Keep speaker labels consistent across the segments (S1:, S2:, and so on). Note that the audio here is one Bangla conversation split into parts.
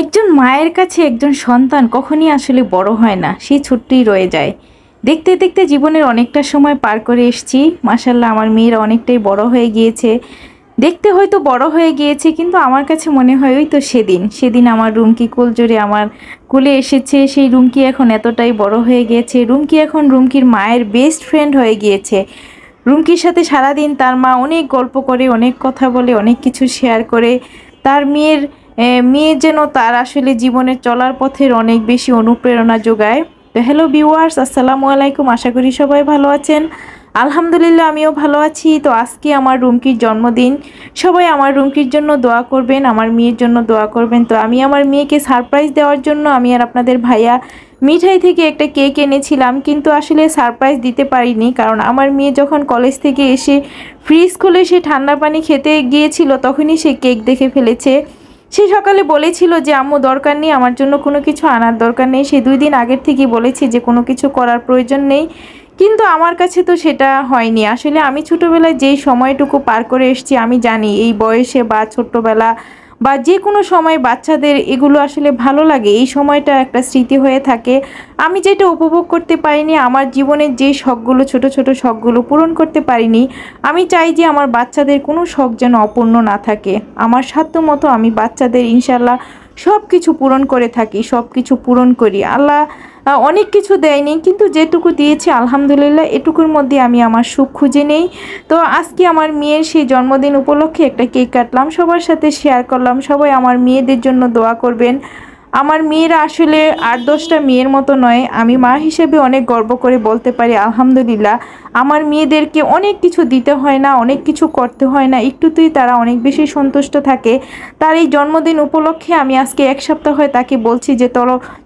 S1: একজন মায়ের কাছে একজন সন্তান কখনই আসলে বড় হয় না, সেই ছোট্টই রয়ে যায়। দেখতে দেখতে জীবনের অনেকটা সময় পার করে এসেছি। মাশাল্লাহ, আমার মেয়েরা অনেকটাই বড় হয়ে গিয়েছে। দেখতে হয়তো বড় হয়ে গিয়েছে, কিন্তু আমার কাছে মনে হয় ওই তো সেদিন সেদিন আমার রুমকি কোলজোরে আমার কোলে এসেছে। সেই রুমকি এখন এতটাই বড় হয়ে গিয়েছে। রুমকি এখন রুমকির মায়ের বেস্ট ফ্রেন্ড হয়ে গিয়েছে। রুমকির সাথে সারাদিন তার মা অনেক গল্প করে, অনেক কথা বলে, অনেক কিছু শেয়ার করে। তার মেয়ে যেন তার আসলে জীবনের চলার পথের অনেক বেশি অনুপ্রেরণা যোগায়। তো হ্যালো ভিউয়ার্স, আসসালামু আলাইকুম। আশা করি সবাই ভালো আছেন। আলহামদুলিল্লাহ, আমিও ভালো আছি। তো আজকে আমার রুমকির জন্মদিন। সবাই আমার রুমকির জন্য দোয়া করবেন, আমার মেয়ের জন্য দোয়া করবেন। তো আমি আমার মেয়েকে সারপ্রাইজ দেওয়ার জন্য আমি আর আপনাদের ভাইয়া মিঠাই থেকে একটা কেক এনেছিলাম, কিন্তু আসলে সারপ্রাইজ দিতে পারিনি, কারণ আমার মেয়ে যখন কলেজ থেকে এসে ফ্রিজ খুলে সে ঠান্ডা পানি খেতে গিয়েছিল তখনই সে কেক দেখে ফেলেছে। সে সকালে বলেছিল যে আম্মু দরকার নেই, আমার জন্য কোনো কিছু আনার দরকার নেই। সে 2 দিন আগের থেকেই বলেছে যে কোনো কিছু করার প্রয়োজন নেই, কিন্তু আমার কাছে তো সেটা হয়নি। আসলে আমি ছোটোবেলায় যেই সময়টুকু পার করে এসেছি, আমি জানি এই বয়সে বা ছোট্টবেলা বা যে কোনো সময় বাচ্চাদের এগুলো আসলে ভালো লাগে। এই সময়টা একটা স্মৃতি হয়ে থাকে। আমি যেটা উপভোগ করতে পারিনি, আমার জীবনের যে শখগুলো, ছোট ছোট শখগুলো পূরণ করতে পারিনি, আমি চাই যে আমার বাচ্চাদের কোনো শখ যেন অপূর্ণ না থাকে। আমার সাধ্যমতো আমি বাচ্চাদের ইনশাল্লাহ সব কিছু পূরণ করে থাকি, সব কিছু পূরণ করি। আল্লাহ অনেক কিছু দেয়নি, কিন্তু যেটুকু দিয়েছে আলহামদুলিল্লাহ, এটুকুর মধ্যে আমি আমার সুখ খুঁজে নেই। তো আজকে আমার মেয়ের সেই জন্মদিন উপলক্ষে একটা কেক কাটলাম, সবার সাথে শেয়ার করলাম। সবাই আমার মেয়েদের জন্য দোয়া করবেন। আমার মেয়েরা আসলে 8-10টা মেয়ের মতো নয়। আমি মা হিসেবে অনেক গর্ব করে বলতে পারি আলহামদুলিল্লাহ, আমার মেয়েদেরকে অনেক কিছু দিতে হয় না, অনেক কিছু করতে হয় না, একটুতেই তারা অনেক বেশি সন্তুষ্ট থাকে। তার এই জন্মদিন উপলক্ষে আমি আজকে 1 সপ্তাহ হয়ে তাকে বলছি যে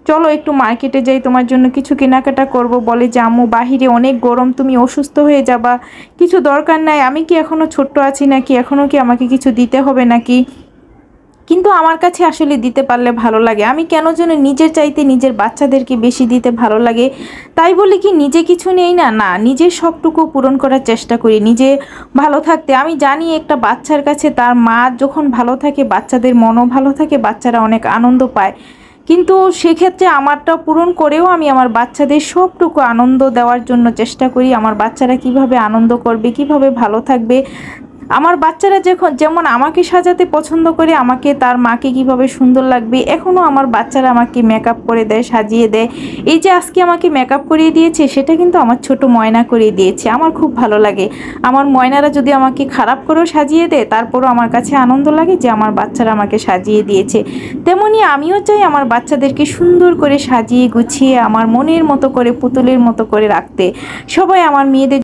S1: চলো একটু মার্কেটে যাই, তোমার জন্য কিছু কেনাকাটা করব। বলে যে আম্মু বাহিরে অনেক গরম, তুমি অসুস্থ হয়ে যাবা, কিছু দরকার নাই। আমি কি এখনও ছোট্ট আছি নাকি? এখনও কি আমাকে কিছু দিতে হবে নাকি? কিন্তু আমার কাছে আসলে দিতে পারলে ভালো লাগে। আমি কেন যেন নিজের চাইতে নিজের বাচ্চাদেরকে বেশি দিতে ভালো লাগে। তাই বলে কি নিজে কিছু নেই না, না, নিজের শখটুকু পূরণ করার চেষ্টা করি, নিজে ভালো থাকতে। আমি জানি একটা বাচ্চার কাছে তার মা যখন ভালো থাকে, বাচ্চাদের মনও ভালো থাকে, বাচ্চারা অনেক আনন্দ পায়। কিন্তু সেক্ষেত্রে আমারটা পূরণ করেও আমি আমার বাচ্চাদের সবটুকু আনন্দ দেওয়ার জন্য চেষ্টা করি। আমার বাচ্চারা কিভাবে আনন্দ করবে, কিভাবে ভালো থাকবে। আমার বাচ্চারা যেমন আমাকে সাজাতে পছন্দ করে, আমাকে তার মাকে কিভাবে সুন্দর লাগবে। এখনও আমার বাচ্চারা আমাকে মেকআপ করে দেয়, সাজিয়ে দেয়। এই যে আজকে আমাকে মেকআপ করিয়ে দিয়েছে, সেটা কিন্তু আমার ছোট ময়না করিয়ে দিয়েছে। আমার খুব ভালো লাগে। আমার ময়নারা যদি আমাকে খারাপ করেও সাজিয়ে দেয়, তারপরও আমার কাছে আনন্দ লাগে যে আমার বাচ্চারা আমাকে সাজিয়ে দিয়েছে। তেমনি আমিও চাই আমার বাচ্চাদেরকে সুন্দর করে সাজিয়ে গুছিয়ে আমার মনের মতো করে, পুতুলের মতো করে রাখতে। সবাই আমার মেয়েদের